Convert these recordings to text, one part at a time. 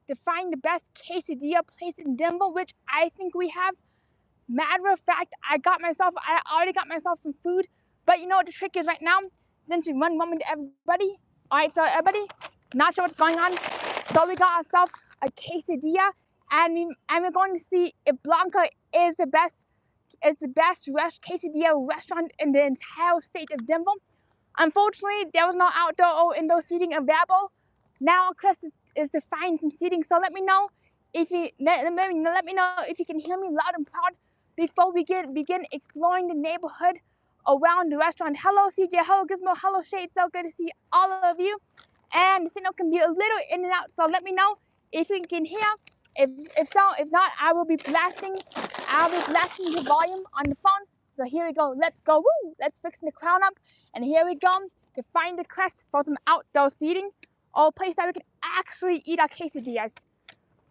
to find the best quesadilla place in Denver, which I think we have. Matter of fact, I already got myself some food, but you know what the trick is right now? Since we run one to everybody, all right, so everybody, not sure what's going on, so we got ourselves a quesadilla, and we're going to see if Blanca is the best quesadilla restaurant in the entire state of Denver. Unfortunately, there was no outdoor or indoor seating available. Now our quest is to find some seating. So let me know if you let me know if you can hear me loud and proud before we begin exploring the neighborhood around the restaurant. Hello CJ, hello Gizmo, hello Shade. So good to see all of you. And the signal can be a little in and out. So let me know if you can hear. If so, if not, I'll be blasting the volume on the phone. So here we go. Let's go. Woo! Let's fix the crown up. And here we go to find the quest for some outdoor seating or a place that we can actually eat our quesadillas.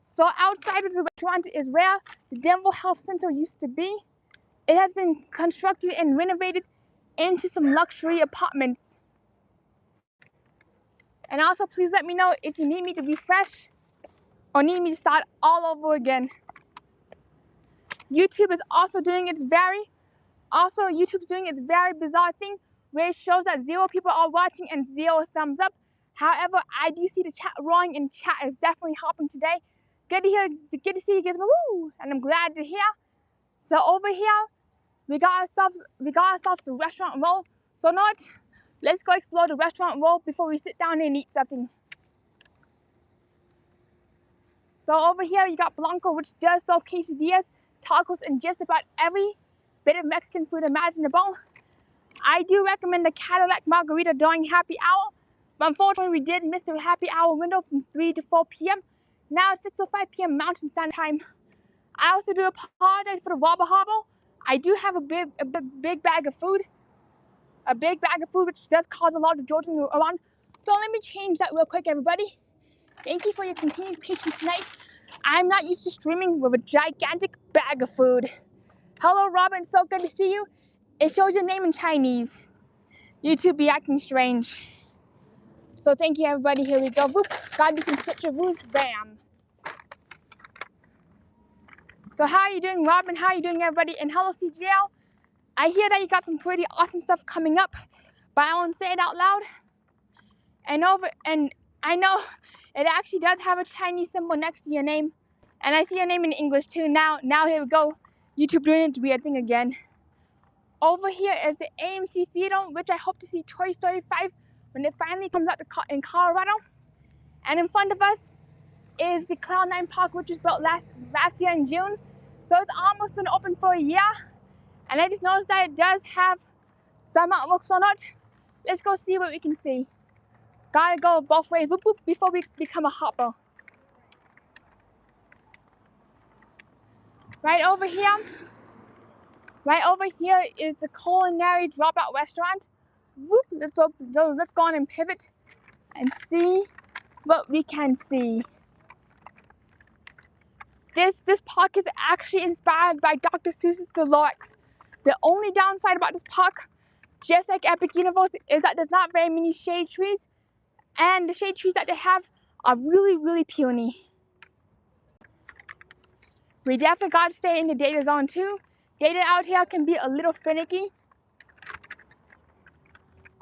So outside of the restaurant is where the Denver Health Center used to be. It has been constructed and renovated into some luxury apartments. And also, please let me know if you need me to refresh or need me to start all over again. YouTube's doing its very bizarre thing where it shows that 0 people are watching and 0 thumbs up. However, I do see the chat roaring and chat is definitely hopping today. Good to see you, Gizmo. Woo! And I'm glad to hear. So over here, we got ourselves the restaurant roll. So now let's go explore the restaurant roll before we sit down and eat something. So over here, you got Blanco, which does serve quesadillas, tacos, and just about every bit of Mexican food imaginable. I do recommend the Cadillac Margarita during happy hour, but unfortunately we did miss the happy hour window from 3 to 4 p.m. Now it's 6:05 p.m. Mountain Standard Time. I also do apologize for the wobble hobble. I do have a big bag of food, which does cause a lot of jolting around. So let me change that real quick, everybody. Thank you for your continued patience tonight. I'm not used to streaming with a gigantic bag of food. Hello, Robin. So good to see you. It shows your name in Chinese. YouTube be acting strange. So thank you, everybody. Here we go. Whoop. Gotta do some switcheroos. Bam. So how are you doing, Robin? How are you doing, everybody? And hello, CGL. I hear that you got some pretty awesome stuff coming up, but I won't say it out loud. And I know it actually does have a Chinese symbol next to your name. And I see your name in English too. Now here we go. YouTube doing its weird thing again. Over here is the AMC Theater, which I hope to see Toy Story 5 when it finally comes out in Colorado. And in front of us is the Cloud9 Park, which was built last year in June. So it's almost been open for a year. And I just noticed that it does have some artworks on it. Let's go see what we can see. Gotta go both ways boop, boop, before we become a hopper. Right over here is the Culinary Dropout Restaurant. Whoop, let's go on and pivot and see what we can see. This park is actually inspired by Dr. Seuss's Deluxe. The only downside about this park, just like Epic Universe, is that there's not very many shade trees, and the shade trees that they have are really, really puny. We definitely gotta stay in the data zone too. Data out here can be a little finicky.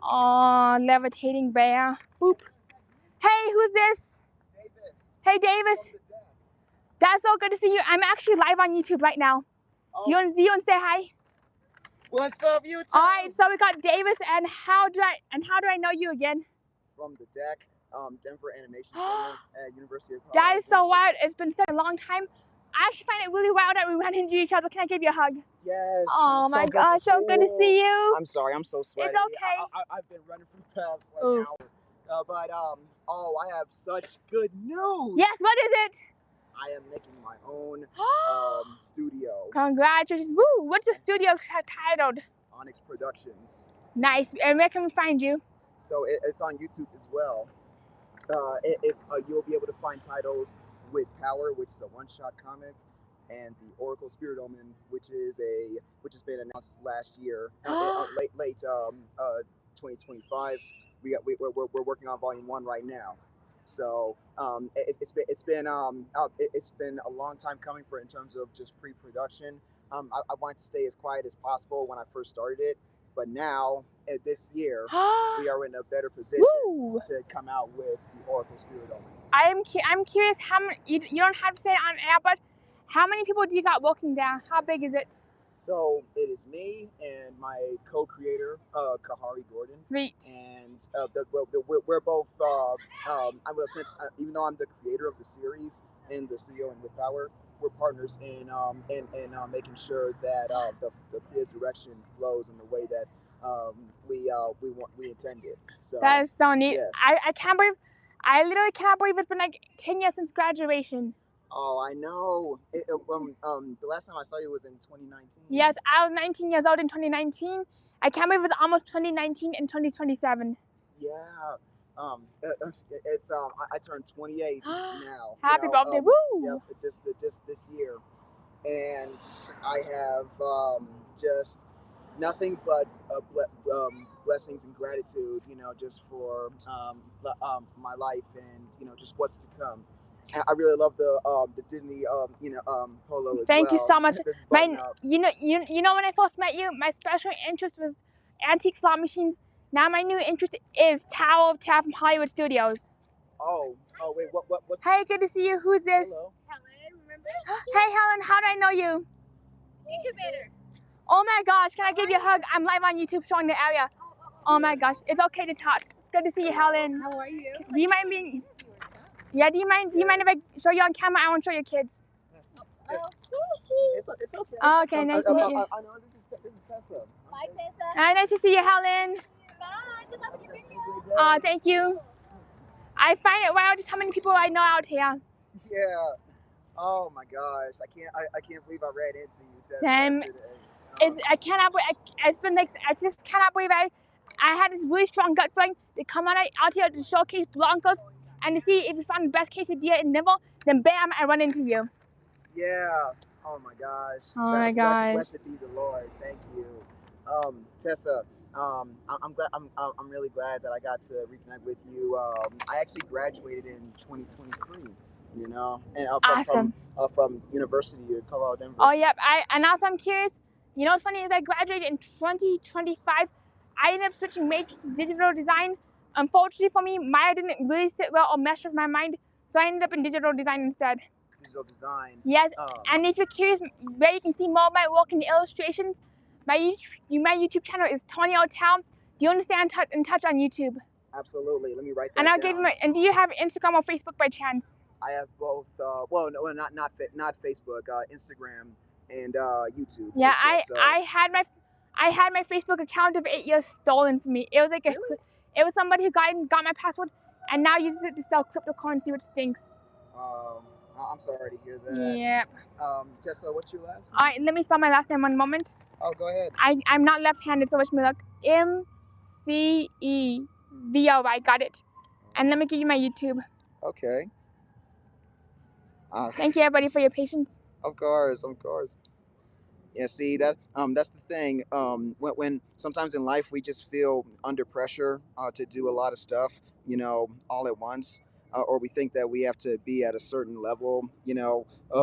Oh, levitating bear. Boop. Hey, who's this? Davis. Hey, Davis. That's so good to see you. I'm actually live on YouTube right now. Oh. Do you want to say hi? What's up, YouTube? All right, so we got Davis, and how do I know you again? From the deck, Denver Animation Center at University of Colorado. That is so wild. It's been such a long time. I actually find it really wild that we ran into each other. Can I give you a hug? Yes. Oh my gosh, so good to see you. I'm sorry, I'm so sweaty. It's okay. I've been running for the past hour. Oh, I have such good news. Yes, what is it? I am making my own studio. Congratulations. Woo! What's the studio titled? Onyx Productions. Nice. And where can we find you? So it's on YouTube as well. You'll be able to find titles with Power, which is a one-shot comic, and the Oracle Spirit Omen, which has been announced last year, late 2025. We're working on Volume 1 right now. So it's been a long time coming in terms of just pre-production. I wanted to stay as quiet as possible when I first started it, but now this year we are in a better position Woo! to come out with the Oracle Spirit Omen. I'm curious how many. You don't have to say it on air, but how many people do you got working there? How big is it? So it is me and my co-creator, Kahari Gordon. Sweet. And we're both. Since even though I'm the creator of the series in the studio and with Power, we're partners in making sure that the creative direction flows in the way that we intended. So That is so neat. yes. I can't believe. I literally cannot believe it's been like 10 years since graduation. Oh, I know. The last time I saw you was in 2019. Yes, I was 19 years old in 2019. I can't believe it's almost 2019 and 2027. Yeah. I turned 28 now. Happy birthday! Woo! Yep. Just this year, and I have just nothing but blessings and gratitude. Just for my life and just what's to come. I really love the Disney polo as well. Thank you so much. You know when I first met you, my special interest was antique slot machines. Now my new interest is Tower of Terror from Hollywood Studios. Oh wait, what's Hey, good to see you. Who's this? Hello. Helen, remember? Hey Helen, how do I know you? Incubator. Oh my gosh, can I give you a hug? I'm live on YouTube showing the area. Oh my gosh, it's okay to talk. It's good to see you, Helen. How are you? Do you mind being? Yeah, do you mind if I show you on camera? I want to show your kids. It's okay. Oh, okay, nice to meet you. I know this is Tessa. Bye, Tessa. Hi, nice to see you, Helen. Bye. Good luck with your video. Oh, thank you. I find it wild just how many people I know out here. Yeah. Oh my gosh, I can't believe I ran into you, Tessa, Same. today. I cannot believe. It's been like I just cannot believe I had this really strong gut feeling to come out here to showcase Blancos and to see if we found the best quesadilla in Nimble. Then bam, I run into you. Yeah. Oh my gosh. Oh my gosh. Blessed be the Lord. Thank you, Tessa. I'm glad. I'm really glad that I got to reconnect with you. I actually graduated in 2023. And Awesome. from University of Colorado Denver. Oh yep. And also I'm curious. You know what's funny is I graduated in 2025. I ended up switching majors to digital design. Unfortunately for me, Maya didn't really sit well or mesh with my mind, so I ended up in digital design instead. Digital design. Yes, and if you're curious where you can see more of my work in the illustrations, my YouTube channel is Tony O'Town. Do you understand and touch on YouTube? Absolutely. Let me write that And I'll down. give you and do you have Instagram or Facebook by chance? I have both. Well, no, not Facebook. Instagram and YouTube. Yeah, well, so. I had my Facebook account of 8 years stolen from me. It was like Really? It was somebody who got my password and now uses it to sell cryptocurrency, which stinks. I'm sorry to hear that. Yep. Tessa, what's your last name? All right, let me spell my last name one moment. Oh, go ahead. I'm not left-handed, so wish me luck. M-C-E-V-O-Y. Got it. And let me give you my YouTube. Okay. Thank you, everybody, for your patience. Of course. Yeah, see that's the thing. When sometimes in life we just feel under pressure to do a lot of stuff, all at once, or we think that we have to be at a certain level,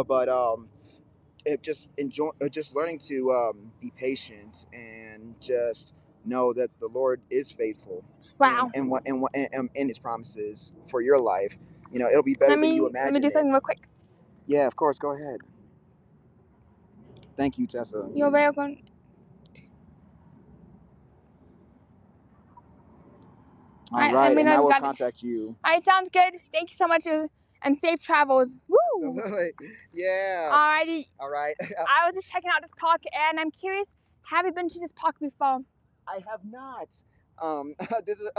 but just learning to be patient and just know that the Lord is faithful. Wow. And His promises for your life. It'll be better than you imagine. Let me do something real quick. Yeah, of course. Go ahead. Thank you, Tessa. You're very welcome. All right, and I will contact you. All right, sounds good. Thank you so much, and safe travels. Woo! Yeah. Alrighty. All right. I was just checking out this park, and I'm curious, have you been to this park before? I have not. This is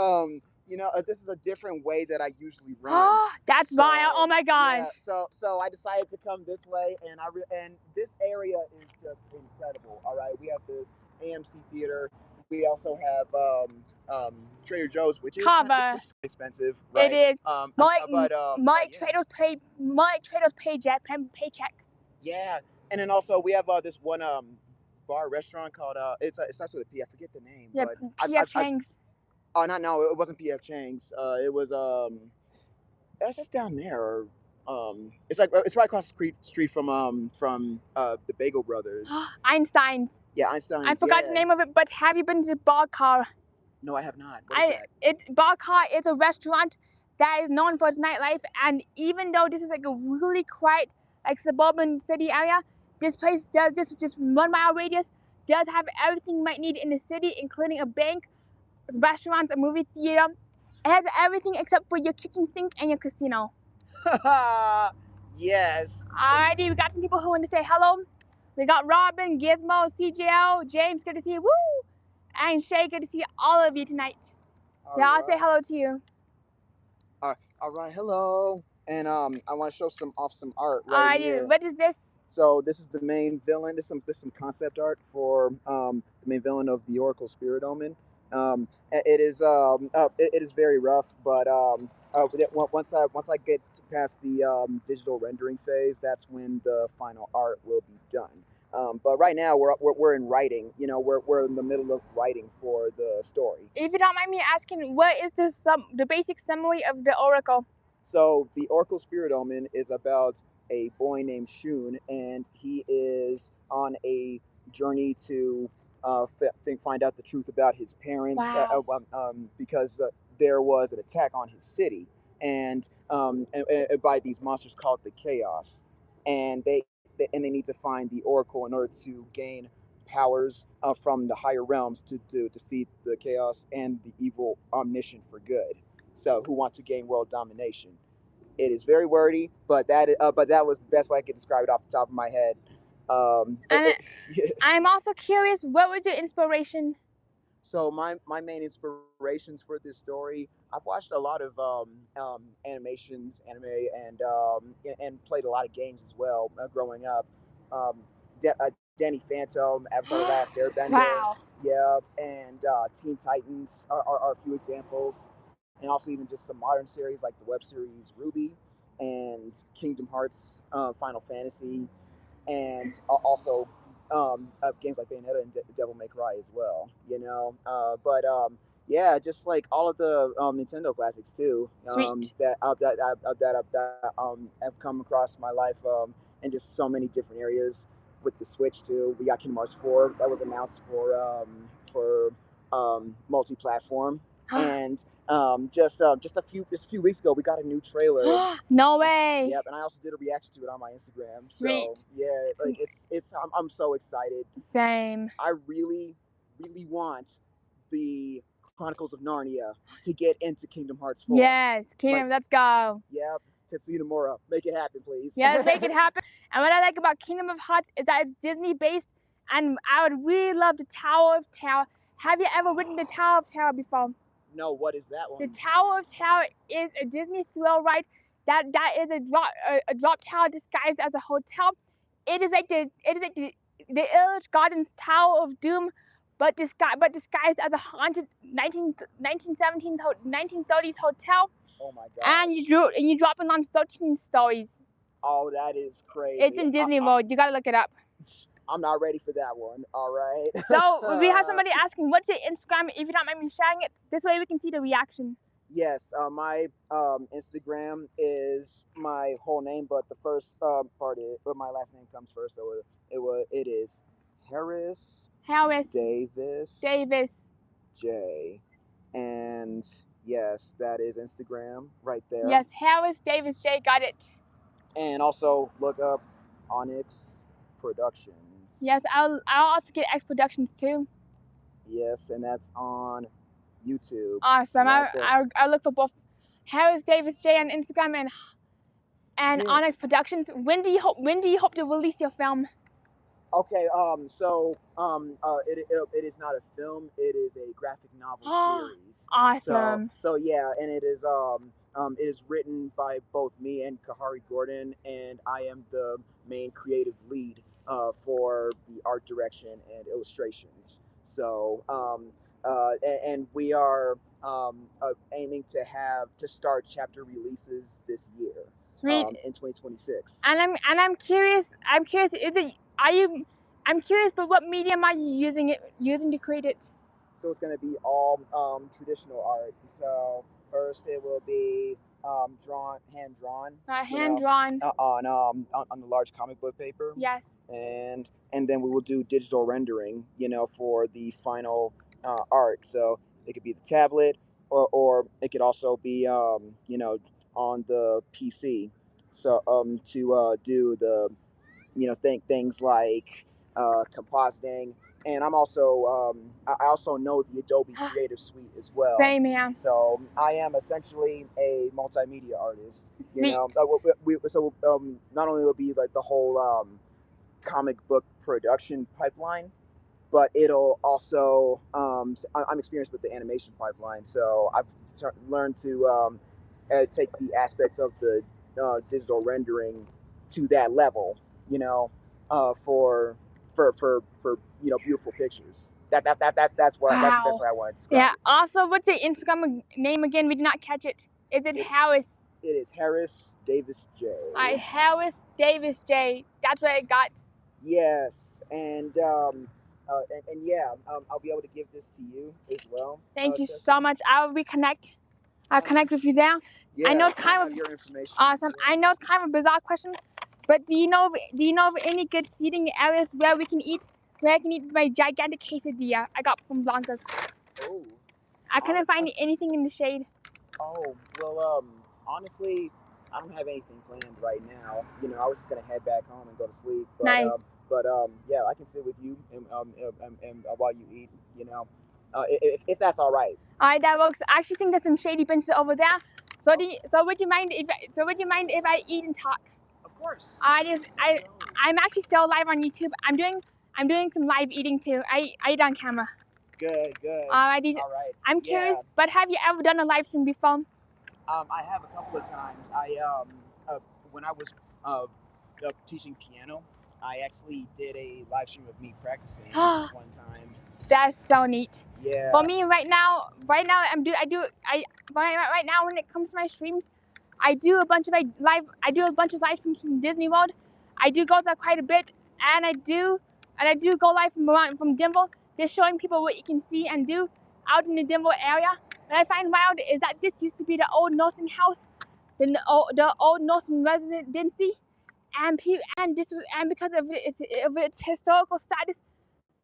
this is a different way that I usually run. That's wild! Oh my gosh. Yeah, so I decided to come this way, and and this area is just incredible. All right, we have the AMC Theater. We also have Trader Joe's, which is expensive. Right? It is. Mike Trader's paycheck. Yeah, and then also we have this one bar restaurant called it starts with a P. I forget the name. Yeah, but P.F. Chang's. No, it wasn't P.F. Chang's. It was That's just down there. It's like it's right across the street from the Bagel Brothers. Einstein's. Yeah, Einstein's. I forgot the name of it, but have you been to Bar-Car? No, I have not. What is that? Bar-Car is a restaurant that is known for its nightlife, and even though this is like a really quiet, like suburban city area, this place does just 1 mile radius does have everything you might need in the city, including a bank, restaurants, a movie theater. It has everything except for your kitchen sink and your casino. Yes. Alrighty, we got some people who want to say hello. We got Robin, Gizmo, CJL, James, good to see you. Woo! And Shay, good to see all of you tonight. Yeah, I'll say hello to you. All right, hello. And I want to show some art right here. What is this? So this is the main villain. This is some concept art for the main villain of the Oracle Spirit Omen. It is very rough, but once I get past the digital rendering phase, that's when the final art will be done. But right now we're in writing. You know, we're in the middle of writing for the story. If you don't mind me asking, what is the basic summary of the Oracle? So the Oracle Spirit Omen is about a boy named Shun, and he is on a journey to find out the truth about his parents. Wow. Because there was an attack on his city, and by these monsters called the Chaos, and they need to find the Oracle in order to gain powers from the higher realms to defeat the Chaos and the evil omniscient for good. So who wants to gain world domination? It is very wordy, but that was the best way I could describe it off the top of my head. I'm also curious, what was your inspiration? So my main inspirations for this story, I've watched a lot of animations, anime, and played a lot of games as well growing up. Danny Phantom, Avatar: The Last Airbender. Wow. Yeah, and Teen Titans are a few examples, and also even just some modern series like the web series Ruby and Kingdom Hearts, Final Fantasy, and also games like Bayonetta and Devil May Cry as well. You know, yeah, just like all of the Nintendo classics too. Sweet. That have come across my life in just so many different areas. With the Switch too, we got Kingdom Hearts 4 that was announced for multi-platform. And just a few weeks ago, we got a new trailer. No way. Yep, and I also did a reaction to it on my Instagram. Sweet. So yeah, like I'm so excited. Same. I really want the Chronicles of Narnia to get into Kingdom Hearts 4. Yes, Kingdom, let's go. Yep, Tetsuya Nomura, make it happen, please. Yeah, let's make it happen. And what I like about Kingdom of Hearts is that it's Disney based, and I would really love the Tower of Terror. Have you ever ridden the Tower of Terror before? No, what is that one? The Tower of Terror is a Disney thrill ride that is a drop tower disguised as a hotel. It is like the Village Gardens Tower of Doom, but disguised as a haunted 1930s hotel. Oh my god! And you drop in on 13 stories. Oh, that is crazy. It's in Disney World. You gotta look it up. I'm not ready for that one. All right. So we have somebody asking, what's your Instagram? If you don't mind me sharing it, this way we can see the reaction. Yes, my Instagram is my whole name, but the first part is, but my last name comes first, so it is Harris Davis J, and yes, that is Instagram right there. Yes, Harris Davis J, got it. And also look up Onyx Productions. Yes, I'll also get X Productions too. Yes, and that's on YouTube. Awesome. I'll look for both Harris Davis J on Instagram and Onyx Productions. When do you hope to release your film? Okay, it is not a film. It is a graphic novel series. Awesome. So yeah, and it is written by both me and Kahari Gordon, and I am the main creative lead for the art direction and illustrations. So and we are aiming to start chapter releases this year. Sweet. In 2026. And I'm curious. I'm curious, but what medium are you using to create it? So it's going to be all traditional art. So first it will be hand drawn. Hand drawn. On the large comic book paper. Yes. And then we will do digital rendering, for the final art. So it could be the tablet, or it could also be, on the PC. So to do the, things like compositing. And I'm also I also know the Adobe Creative Suite as well. Same here. So I am essentially a multimedia artist. Sweet. So not only will it be like the whole comic book production pipeline, but it'll also I'm experienced with the animation pipeline, so I've learned to take the aspects of the digital rendering to that level, for beautiful pictures. That's what Wow. that's what I want to describe. Yeah. Also, what's your Instagram name again? We did not catch it. Is it Harris? It is Harris Davis J. Harris Davis J. That's what I got. Yes, and yeah, I'll be able to give this to you as well. Thank you so much. I'll reconnect. I'll connect with you there. Yeah, I know it's kind of your information. awesome. I know it's kind of a bizarre question, but do you know of any good seating areas where we can eat? Where I can eat my gigantic quesadilla I got from Blanca's. Oh. I couldn't find anything in the shade. Oh, well, honestly, I don't have anything planned right now. I was just gonna head back home and go to sleep. But, Nice. Yeah, I can sit with you and while you eat. If that's all right. All right, that works. I actually think there's some shady benches over there. So would you mind if I eat and talk? Of course. I'm actually still live on YouTube. I'm doing some live eating too. I eat on camera. Good. Alrighty. All right. I'm curious, but have you ever done a live stream before? I have a couple of times. When I was teaching piano, I actually did a live stream of me practicing one time. That's so neat. Yeah. For me right now right now when it comes to my streams, I do a bunch of live streams from Disney World. I do go there quite a bit, and I do go live from Denver, just showing people what you can see and do out in the Denver area. What I find wild is that this used to be the old nursing house, the old nursing residency, and because of its historical status,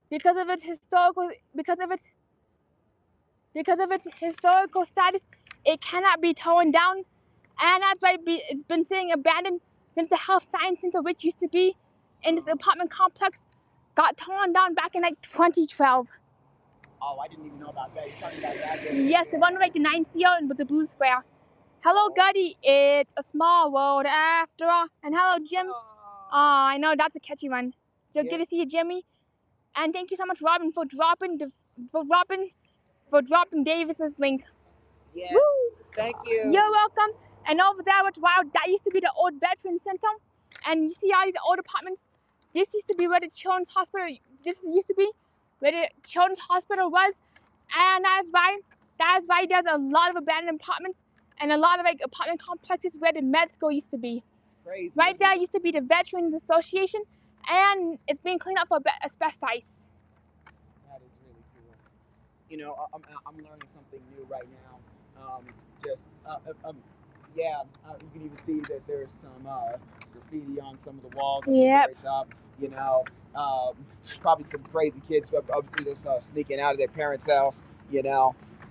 because of its historical status, it cannot be torn down, and that's why it's been sitting abandoned since the health science center, which used to be in this apartment complex, got torn down back in like 2012. Oh, I didn't even know about that. You're talking about that? Yes, the one with like the 9 seal and with the blue square. Hello, Gutty. It's a small world after all. And hello, Jim. Oh, I know that's a catchy one. So good to see you, Jimmy. And thank you so much, Robin, for dropping Davis's link. Yeah. Woo! Thank you. You're welcome. And over there, what's wild? That used to be the old veteran center, and you see all these old apartments. This used to be where the children's hospital. This used to be where the children's hospital was, and that's why there's a lot of abandoned apartments and a lot of like apartment complexes where the med school used to be. It's crazy. Right there used to be the Veterans Association, and it's being cleaned up for asbestos. That is really cool. I'm learning something new right now. You can even see that there's some graffiti on some of the walls at the very top. There's probably some crazy kids who obviously just sneaking out of their parents' house.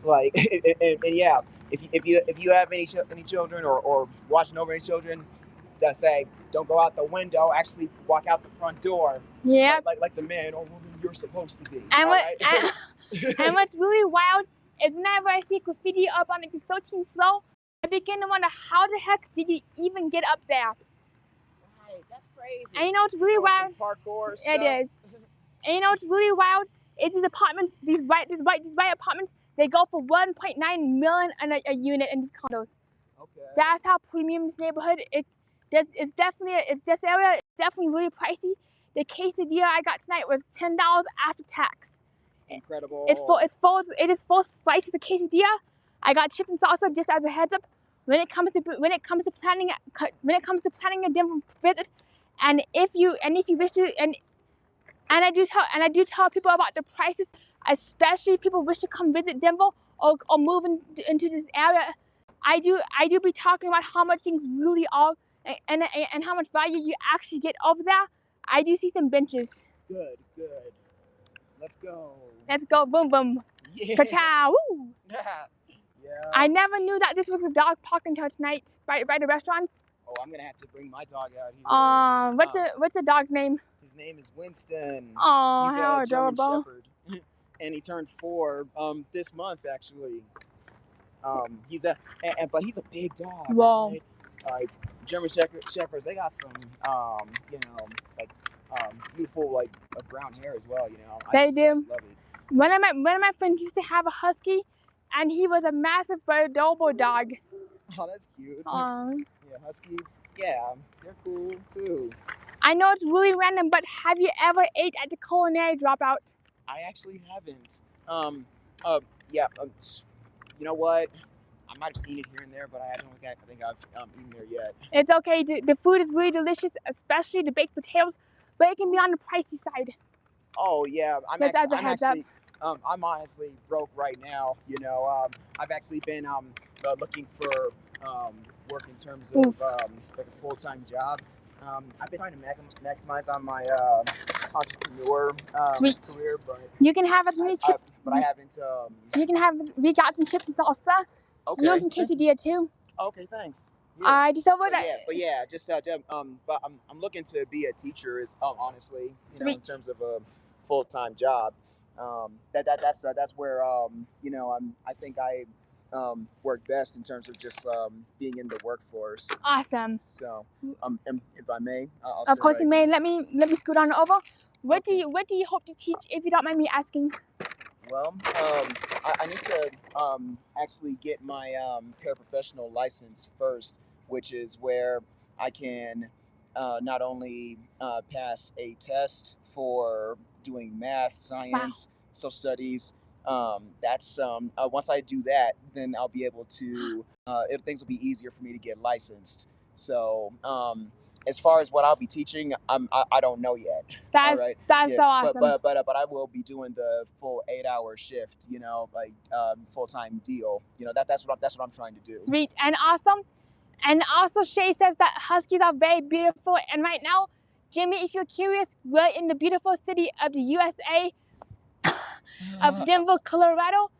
Like and yeah, if you have any children or watching over any children, that say don't go out the window, actually walk out the front door. Yeah. Like the man or woman you're supposed to be. And and what's really wild is whenever I see graffiti up on the 13th floor, I begin to wonder how the heck did you even get up there? Right, that's crazy. And you know what's really wild? Parkour stuff. It is. And you know what's really wild? Is these apartments, these white apartments, they go for 1.9 million a unit in these condos. Okay. That's how premium this neighborhood. This area is definitely really pricey. The quesadilla I got tonight was $10 after tax. Incredible. It is full slices of quesadilla. I got chip and salsa just as a heads up. When it comes to planning a Denver visit, and if you wish to and I do tell people about the prices, especially if people wish to come visit Denver or move into this area. I do be talking about how much things really are and how much value you actually get over there. I do see some benches. Good. Let's go. Let's go, boom boom. Yeah. Ka-chow, woo! Yeah. I never knew that this was a dog park until tonight by the restaurants. Oh, I'm gonna have to bring my dog out here. What's the dog's name? His name is Winston. Oh, He's how a German adorable. Shepherd, and he turned 4 this month actually. But he's a big dog. Whoa. Right? Like German Shepherds, they got some like beautiful like brown hair as well. They I do. just love it. One of my friends used to have a husky, and he was a massive but adorable dog. Oh, that's cute. Um, Yeah, huskies. Yeah, they're cool too. I know it's really random, but have you ever ate at the Culinary Dropout? I actually haven't. Yeah. You know what? I might have seen it here and there, but I don't think I've eaten there yet. It's okay. The food is really delicious, especially the baked potatoes, but it can be on the pricey side. Oh yeah, I'm honestly broke right now. I've actually been looking for work in terms of like a full-time job. I've been trying to maximize on my entrepreneur career, but you can have as many chips. But I haven't. You can have. We got some chips and salsa. Okay. You want some quesadilla too? Okay, thanks. Yeah. But I'm looking to be a teacher. Is honestly, Sweet. In terms of a full-time job. That's where I think I work best in terms of just being in the workforce. Awesome. So if I may, I'll of course right you may. Let me scoot on over. What Okay. do you hope to teach, if you don't mind me asking? Well, I need to actually get my paraprofessional license first, which is where I can not only pass a test for doing math, science, social studies. That's once I do that, then I'll be able to. Things will be easier for me to get licensed. So. As far as what I'll be teaching, I don't know yet. That's right? so awesome. But I will be doing the full 8-hour shift. Like full-time deal. That's what I'm trying to do. Sweet and awesome. And also Shay says that huskies are very beautiful. And right now, Jimmy, if you're curious, we're in the beautiful city of the USA, of Denver, Colorado.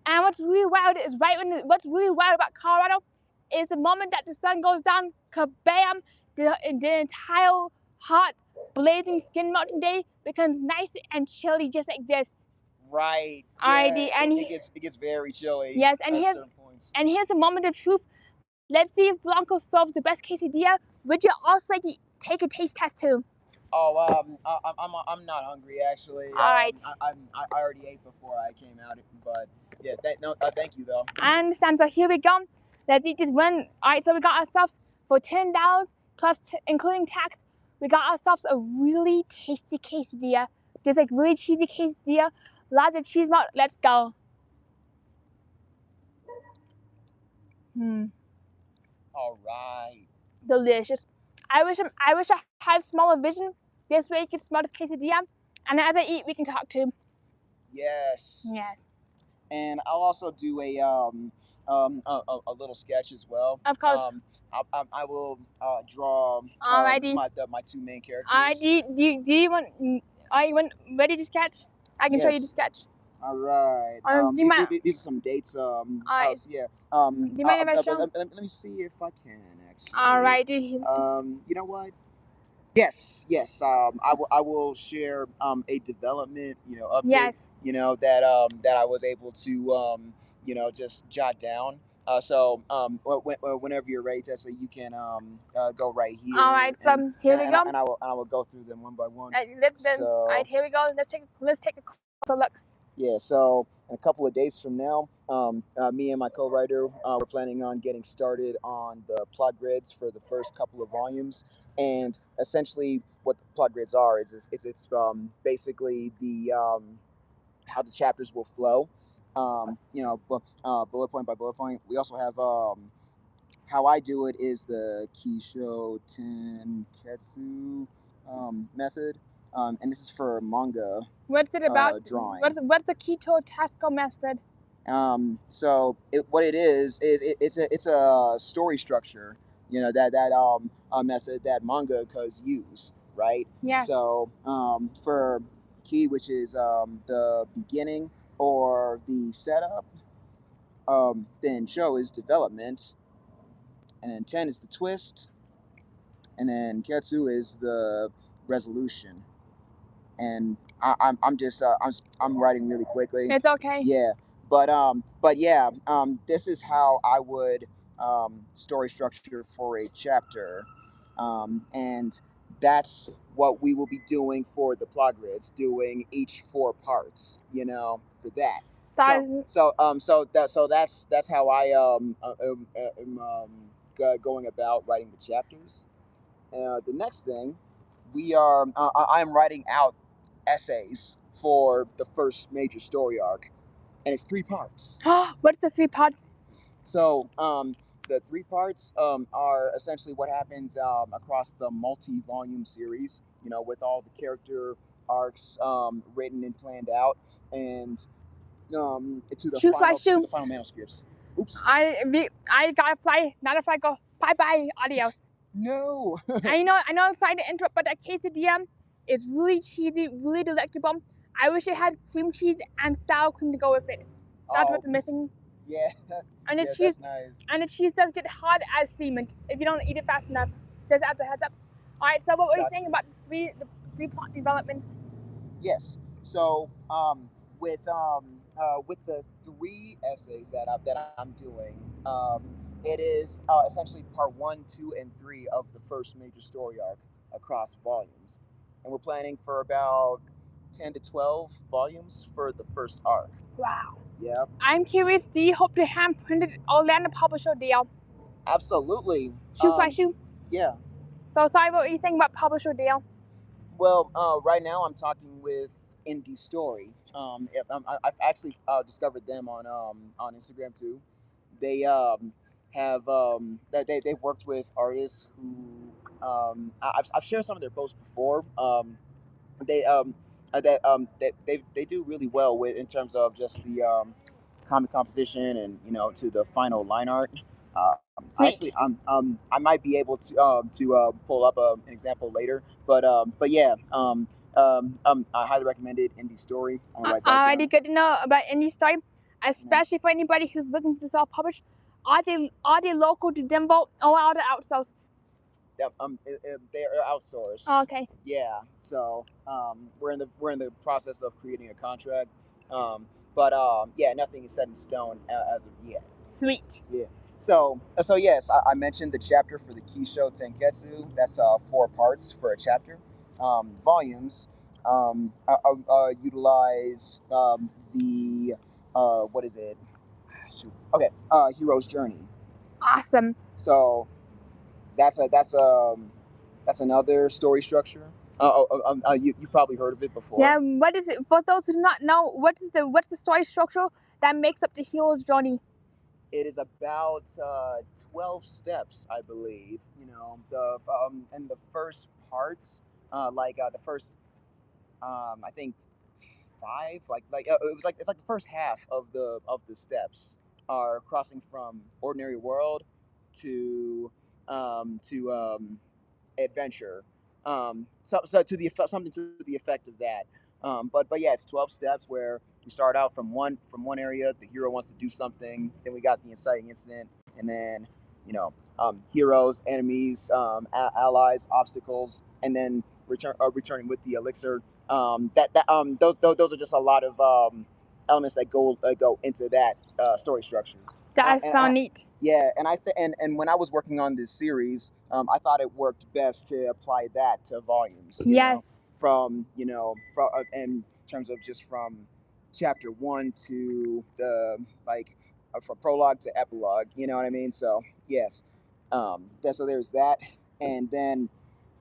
And what's really wild about Colorado is the moment that the sun goes down, kabam, the entire hot, blazing skin melting day becomes nice and chilly, just like this. Right. Alrighty, Yeah, and it gets very chilly. Yes, and at certain points. here's the moment of truth. Let's see if Blanco serves the best quesadilla. Would you also like to take a taste test too? Oh, I'm not hungry actually. All right. I already ate before I came out, but yeah, thank you though. I understand. So here we go. Let's eat this one. All right. So we got ourselves for $10 plus including tax. We got ourselves a really tasty quesadilla. Just like really cheesy quesadilla. Lots of cheese melt. Let's go. All right. Delicious. I wish I had smaller vision. This way you can smell this quesadilla. And as I eat, we can talk too. Yes. Yes. And I'll also do a little sketch as well. Of course. I will draw Alrighty. my two main characters. Alright. Are you ready to sketch? I can show you the sketch. All right. These are some dates. Alright. Yeah. Do you mind if I show? Let me see if I can actually. Alrighty. You know what? Yes. I will share a development update. Yes. That I was able to just jot down. So whenever you're ready, Tessa, you can go right here. All right. So here we go. And I will go through them one by one. All right. Here we go. Let's take a closer look. Yeah, so in a couple of days from now, me and my co-writer, we're planning on getting started on the plot grids for the first couple of volumes. And essentially what the plot grids are is it's basically the how the chapters will flow, bullet point by bullet point. We also have how I do it is the Kisho Tenketsu method. And this is for manga. What's it about? Drawing. What's the Keto Tasco method? So what it is it's a story structure, that method that mangakas use, right? Yes. So for Ki, which is the beginning or the setup, then Show is development, and then Ten is the twist, and then Ketsu is the resolution. And I'm just I'm writing really quickly. It's okay. Yeah, but yeah, this is how I would story structure for a chapter, and that's what we will be doing for the plot grids, doing each 4 parts, for that. That's So that's how I am going about writing the chapters. The next thing, I am writing out essays for the first major story arc, and it's 3 parts. what's the 3 parts? So the 3 parts are essentially what happens across the multi-volume series. With all the character arcs written and planned out, and to the Shoot, fly, final to shoot. the final manuscripts. Oops. I gotta fly. Not a fly. Go. Bye bye. Adios. No. I know. Sorry to interrupt, but that quesadilla is really cheesy, really delectable. I wish it had cream cheese and sour cream to go with it. That's what's missing. Yeah. And the Yeah, cheese that's nice. and the cheese does get hard as cement if you don't eat it fast enough. Just as a heads up. All right. So what were you Gotcha. saying about the three plot developments? Yes. So with the 3 essays that I'm doing, it is essentially part 1, 2, and 3 of the first major story arc across volumes, and we're planning for about 10 to 12 volumes for the first arc. Wow. Yep. I'm curious. Do you hope to hand printed or land a publisher deal? Absolutely. Shoot, fly, shoot. Yeah. So sorry, what were you saying about publisher deal? Well, right now I'm talking with Indie Story. I've actually discovered them on Instagram too. They have they've worked with artists who I've shared some of their posts before. They they do really well with in terms of just the comic composition and to the final line art. Sweet. Actually, I might be able to pull up an example later, but yeah, I highly recommended Indie Story. I'm gonna write that Already down. good to know about Indie Story, especially for anybody who's looking to self-publish. Are they local to Denver or are they outsourced? They are outsourced. Oh, okay. Yeah, so we're in the process of creating a contract, but yeah, nothing is set in stone as of yet. Sweet. Yeah. So yes, I mentioned the chapter for the Kisho Tenketsu. That's 4 parts for a chapter. Volumes utilize the what is it? Shoot. Okay, Hero's Journey. Awesome. So that's another story structure. You've probably heard of it before. Yeah. What is it? For those who do not know, what's the story structure that makes up the hero's journey? It is about 12 steps, I believe. And the first parts, the first, I think 5, it's like the first half of the steps are crossing from ordinary world to adventure. So to the effect, something to the effect of that. But yeah, it's 12 steps where we start out from one area. The hero wants to do something. Then we got the inciting incident, and then heroes, enemies, allies, obstacles, and then returning with the elixir. Those are just a lot of elements that go into that story structure. That is so neat. Yeah, and and when I was working on this series, I thought it worked best to apply that to volumes. Yes. From in terms of just from chapter 1 to the from prologue to epilogue. You know what I mean? So yes, so there's that, and then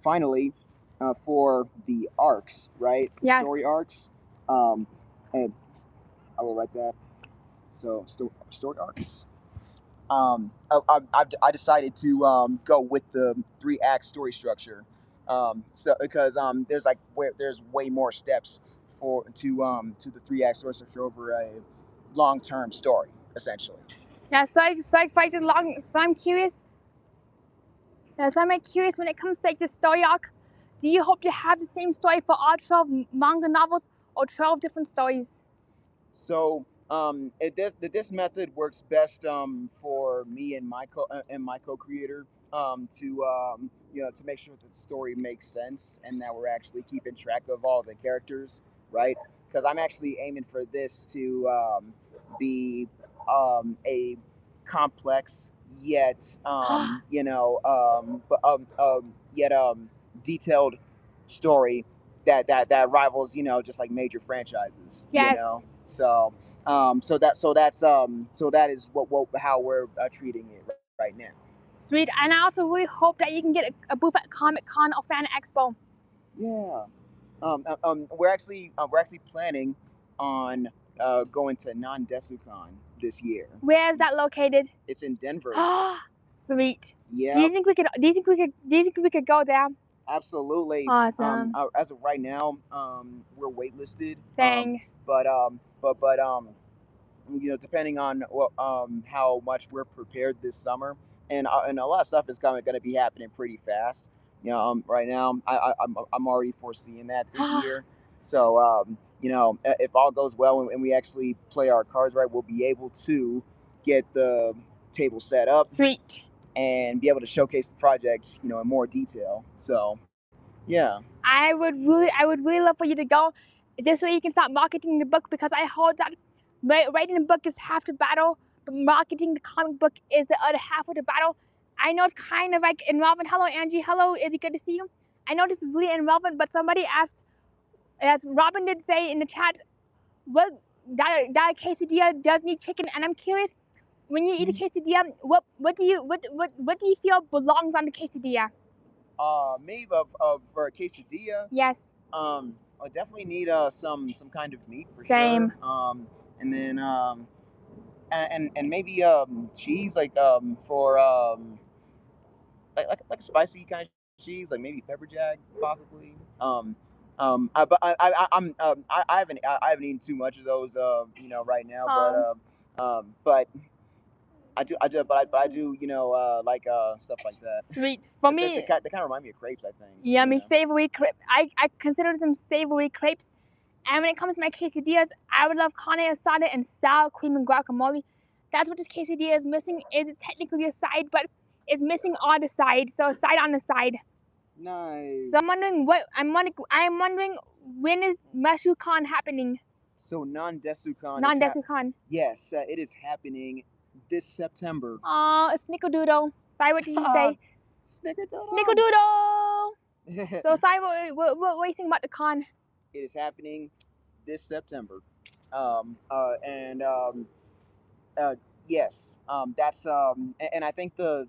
finally for the arcs, right? The Yes. story arcs, and I will write that. So story arcs. I decided to go with the 3-act story structure. So because there's way more steps to the 3-act story structure over long-term story, essentially. Yeah, so I'm curious. So I'm curious when it comes to like the story arc. Do you hope to have the same story for all 12 manga novels or 12 different stories? So this method works best for me and my co-creator to make sure that the story makes sense and that we're actually keeping track of all the characters, right? Because I'm actually aiming for this to be a complex yet yet detailed story that rivals just like major franchises. Yes. So that is what how we're treating it right now. Sweet. And I also really hope that you can get a booth at Comic Con or Fan Expo. Yeah. We're actually planning on going to Nandesukan this year. Where is that located? It's in Denver. Sweet. Yeah. Do you think we could go there? Absolutely. Awesome. As of right now, we're waitlisted. Dang. But depending on how much we're prepared this summer, and a lot of stuff is going to be happening pretty fast. Right now, I'm already foreseeing that this year. So if all goes well and we actually play our cards right, we'll be able to get the table set up. Sweet. And be able to showcase the project, in more detail. So, yeah. I would really love for you to go. This way you can start marketing the book, because I heard that writing a book is half the battle, but marketing the comic book is the other half of the battle. I know it's kind of like irrelevant. Hello, Angie. Hello, is it good to see you? I know this is really irrelevant, but somebody asked, as Robin did say in the chat, what that quesadilla does need chicken, and I'm curious, when you eat a quesadilla, what do you feel belongs on the quesadilla? Maybe for a quesadilla. Yes. I definitely need some kind of meat for Same. sure. And then and maybe cheese, like for like spicy kind of cheese, like maybe pepper jack possibly. But I haven't eaten too much of those right now, but I do, but I do, like stuff like that. Sweet. For me, they kind of remind me of crepes, I think. Yummy savory crepe. I consider them savory crepes. And when it comes to my quesadillas, I would love carne asada and sour cream and guacamole. That's what this quesadilla is missing. It's technically a side, but it's missing all the sides, so a side on the side. Nice. So I'm wondering when is Mashukan happening? So Nandesukan. Nandesukan. Yes, it is happening this September. Oh, it's Snickerdoodle. Sorry, what did you say? Snickerdoodle. Snickerdoodle. So sorry, what you think about the con? It is happening this September. Yes, that's and I think the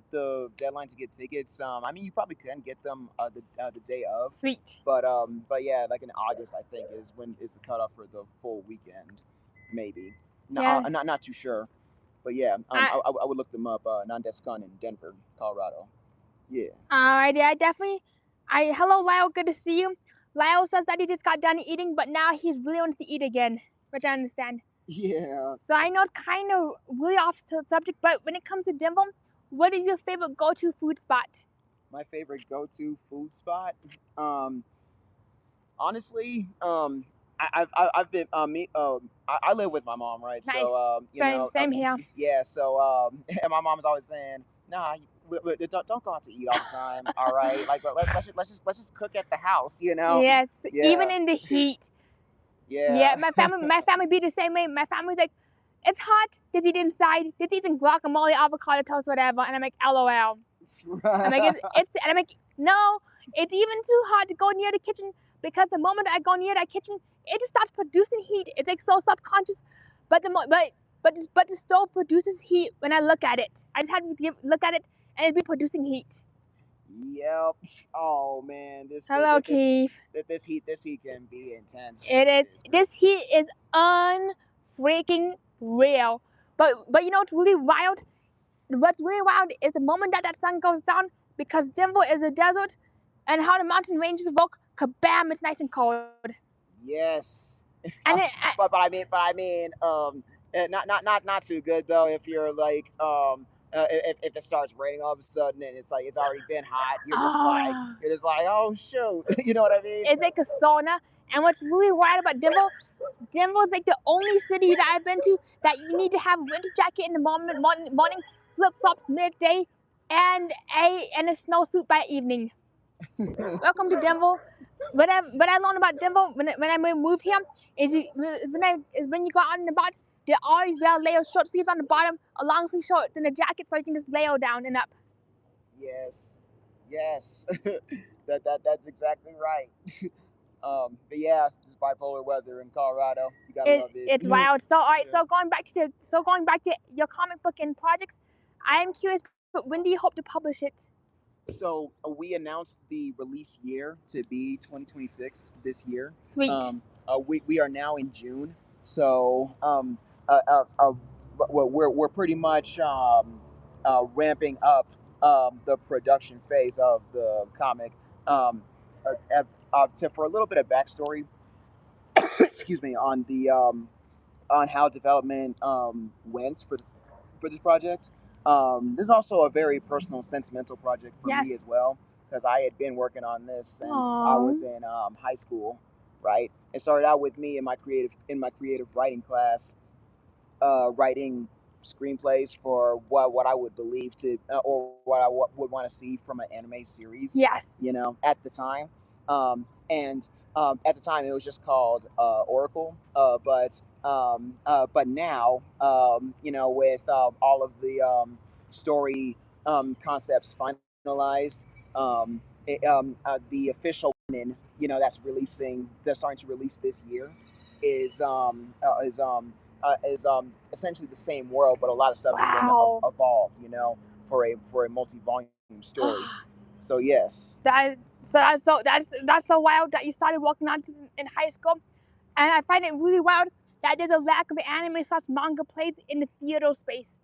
deadline to get tickets. I mean, you probably can get them the day of. Sweet. But yeah, like in August, I think is the cutoff for the full weekend, maybe. Yeah. Not too sure, but yeah, I would look them up. Nandesukan in Denver, Colorado. Yeah. Alright, yeah, definitely. Hello, Lyle. Good to see you. Lyle says that he just got done eating, but now he really wants to eat again, which I understand. Yeah. So I know it's kind of really off subject, but when it comes to Denver, what is your favorite go-to food spot? My favorite go-to food spot, honestly, I've been I live with my mom, right? Nice. So same here. Yeah. So and my mom's always saying, "Nah, don't go out to eat all the time. All right, like let's just cook at the house, Yes. Yeah. Even in the heat. Yeah. Yeah. My family be the same way. My family's like, it's hot. Just eat inside. Just eat some guacamole, avocado toast, whatever. And I'm like, LOL. I'm like, and I'm like, no, it's even too hot to go near the kitchen, because the moment I go near that kitchen, it just starts producing heat. It's like so subconscious, but the stove produces heat when I look at it. I just have to look at it, and it'll be producing heat. Yep. Oh man, Hello, Keith. This heat can be intense. It is. This heat is unfreaking real. But you know what's really wild? What's really wild is the moment that sun goes down, because Denver is a desert, and how the mountain ranges evoke, it's nice and cold. Yes. And but I mean, Not too good though. If you're like if it starts raining all of a sudden and it's like it's already been hot, Ah, you're just like oh shoot, you know what I mean? it's like a sauna. And what's really wild about Denver is like the only city that I've been to that you need to have a winter jacket in the morning, flip flops midday, and a snowsuit by evening. Welcome to Denver. What I learned about Denver when I moved here is when you go out and about, they always wear layer short sleeves on the bottom, a long sleeve shorts, and a jacket so you can just layer down and up. Yes, yes, that's exactly right. But yeah, just bipolar weather in Colorado. You gotta love it. It's wild. So all right, Yeah. so going back to your comic book and projects, I am curious, but when do you hope to publish it? So we announced the release year to be 2026 this year. Sweet. We are now in June, so we're pretty much ramping up the production phase of the comic. For a little bit of backstory, excuse me, on how development went for this project. This is also a very personal, sentimental project for me as well because I had been working on this since I was in high school. Right, it started out with me in my creative writing class, writing screenplays for what I would believe to or what I would want to see from an anime series. Yes. You know, at the time. And at the time it was just called Oracle, but now you know with all of the story concepts finalized, the official you know that's starting to release this year is essentially the same world, but a lot of stuff has been evolved, you know, for a multi-volume story. So yes. That's so wild that you started working on this in high school, and I find it really wild that there's a lack of anime/manga plays in the theater space.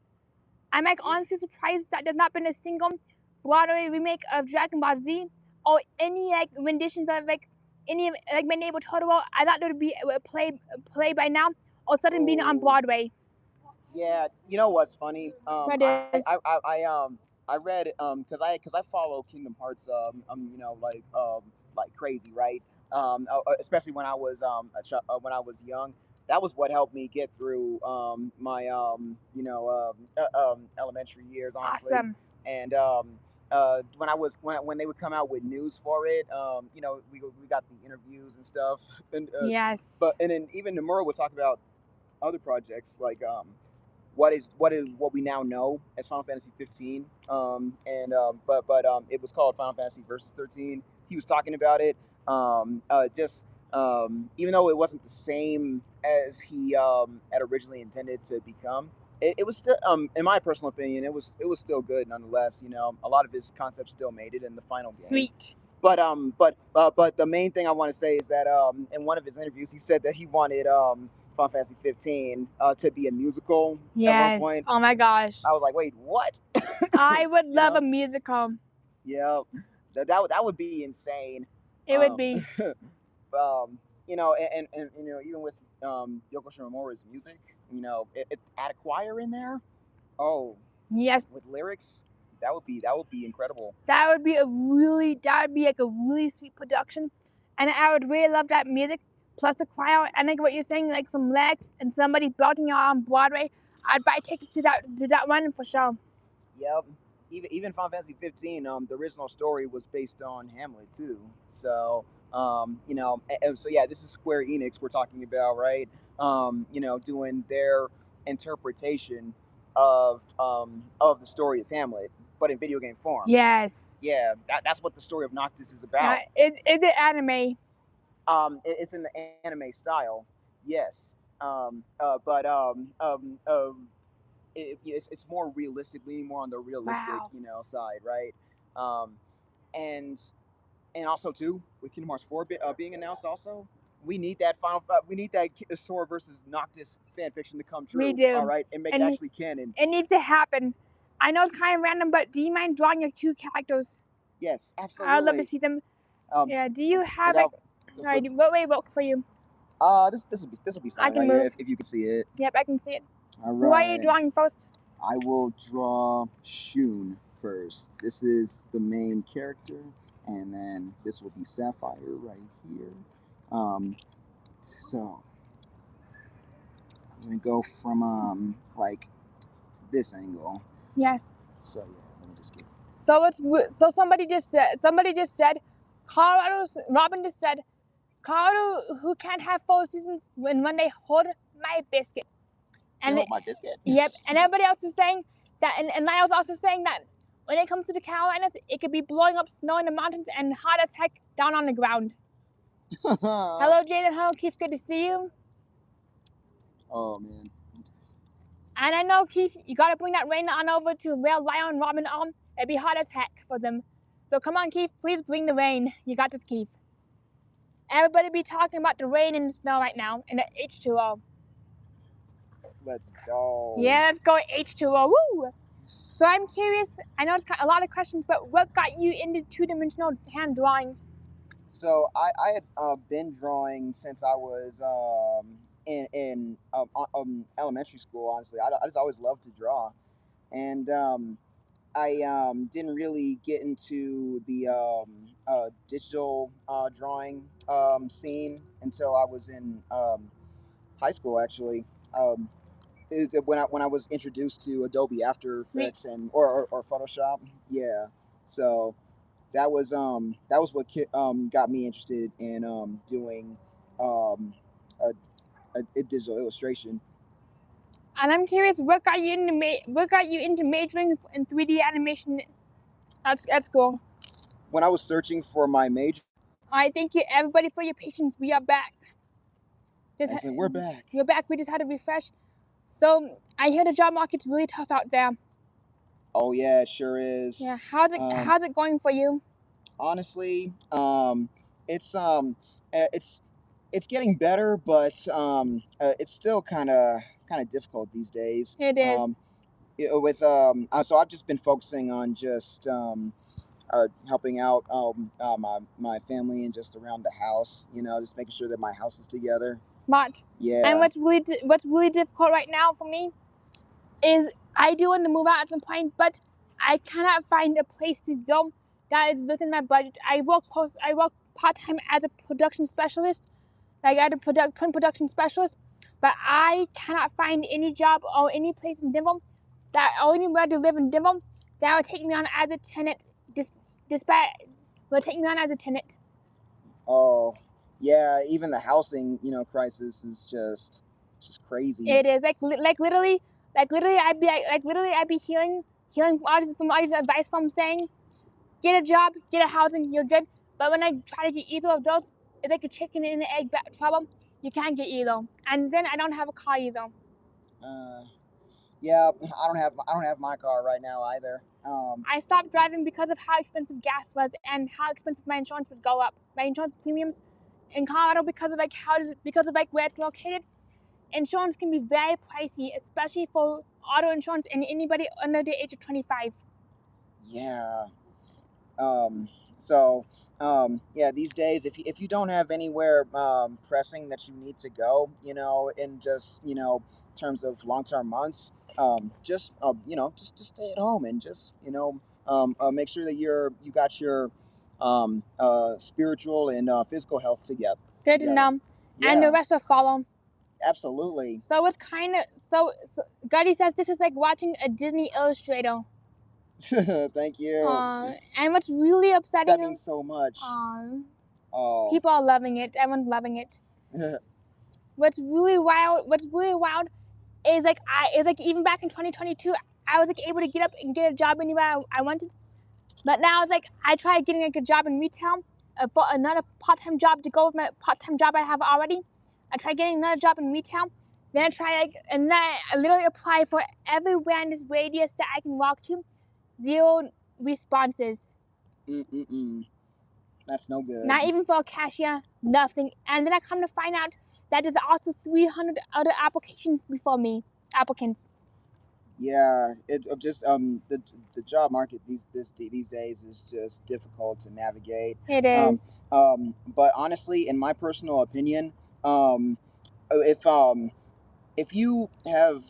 I'm like honestly surprised that there's not been a single Broadway remake of Dragon Ball Z or any like renditions of like any like My Neighbor Totoro. I thought there would be a play by now or something being on Broadway. Yeah, you know what's funny? What is? I read because I follow Kingdom Hearts you know like crazy, right? Especially when I was when I was young. That was what helped me get through my you know elementary years, honestly. Awesome. And when they would come out with news for it, you know we got the interviews and stuff. And Yes. and then even Nomura would talk about other projects like what we now know as Final Fantasy 15, it was called Final Fantasy Versus 13. He was talking about it, even though it wasn't the same as he had originally intended to become. It was still, in my personal opinion, it was still good nonetheless. You know, a lot of his concepts still made it in the final game. Sweet. But the main thing I want to say is that in one of his interviews, he said that he wanted Final Fantasy 15 to be a musical. Yes. At one point. Oh my gosh. I was like, wait, what? I would love a musical. Yeah, that would be insane. It would be. You know, and you know, even with Yoko Shimomura's music, you know, add a choir in there. Oh. Yes. With lyrics, that would be incredible. That would be like a really sweet production, and I would really love that music plus the choir. I think what you're saying, like some legs and somebody belting out on Broadway. I'd buy tickets to that one for sure. Yep. Even Final Fantasy 15, the original story was based on Hamlet too. So you know, so yeah, this is Square Enix we're talking about, right? You know, doing their interpretation of the story of Hamlet, but in video game form. Yes. Yeah, that's what the story of Noctis is about. Is it anime? It's in the anime style, yes. It's more realistically more on the realistic, you know, side, right? And also too with Kingdom Hearts 4 being announced, also we need that Sora versus Noctis fan fiction to come true. We do. All right, and make it actually canon. It needs to happen. I know it's kind of random, but do you mind drawing your two characters? Yes, absolutely. I'd love to see them. Yeah. Do you have what way works for you? This will be fine. I can move if you can see it. Yep, I can see it. All Who are you right. drawing first? I will draw Shun first. This is the main character, and then this will be Sapphire right here. So I'm gonna go from like this angle. Yes. So yeah, let me just get. So somebody just said Robin just said Colorado who can't have 4 seasons when they hold my biscuit. And Hold my biscuit. yep, and everybody else is saying that, and Niall's also saying that when it comes to the Carolinas, it could be blowing up snow in the mountains and hot as heck down on the ground. Hello, Jaden. Hello, Keith. Good to see you. Oh man. And I know, Keith, you gotta bring that rain on over to where Lion and Robin are. It'd be hot as heck for them. So come on, Keith. Please bring the rain. You got this, Keith. Everybody be talking about the rain and the snow right now and the H2O. Let's go. Yeah, let's go H2O. Woo! So I'm curious. I know it's got a lot of questions, but what got you into two-dimensional hand drawing? So I had been drawing since I was in elementary school. Honestly, I just always loved to draw, and I didn't really get into the digital drawing scene until I was in high school. Actually, when I was introduced to Adobe After Effects and or Photoshop. Yeah, so that was what got me interested in doing a digital illustration. And I'm curious, what got you into majoring in 3D animation at school? When I was searching for my major, I thank you everybody for your patience. We are back. Excellent, we're back. We're back. We just had to refresh. So I hear the job market's really tough out there. Oh yeah, it sure is. Yeah, how's it going for you? Honestly, it's getting better, but it's still kind of difficult these days. It is. So I've just been focusing on just helping out my family and just around the house. You know, just making sure that my house is together. Smart. Yeah. And what's really difficult right now for me is I do want to move out at some point, but I cannot find a place to go that is within my budget. I work part-time as a production specialist, like as a print production specialist, but I cannot find any job or any place in Denver or anywhere to live in Denver that would take me on as a tenant. Would take me on as a tenant. Oh, yeah. Even the housing, crisis is just crazy. It is literally I'd be hearing artists from artists advice from saying, get a job, get a housing, you're good. But when I try to get either of those, it's like a chicken and an egg trouble. You can't get either, and then I don't have a car either. Yeah, I don't have my car right now either. I stopped driving because of how expensive gas was and how expensive my insurance would go up. My insurance premiums in Colorado because of where it's located. Insurance can be very pricey, especially for auto insurance and anybody under the age of 25. Yeah. Yeah, these days, if you don't have anywhere pressing that you need to go, in just terms of long-term months, just stay at home and just make sure that you got your spiritual and physical health together. Good to know. Yeah. And the rest will follow. Absolutely. So it's kind of so Gutty says this is like watching a Disney Illustrator. Thank you. And what's really upsetting, that means so much. People are loving it. Everyone's loving it. What's really wild is even back in 2022, I was able to get up and get a job anywhere I wanted. But now it's I tried getting a job in retail for another part-time job to go with my part-time job I have already. I tried getting another job in retail. Then I literally apply for everywhere in this radius that I can walk to. 0 responses. That's no good. Not even for a cashier, nothing. And then I come to find out that there's also 300 other applicants before me. Applicants. Yeah, it's just the job market these days is just difficult to navigate. It is. But honestly, in my personal opinion, if if you have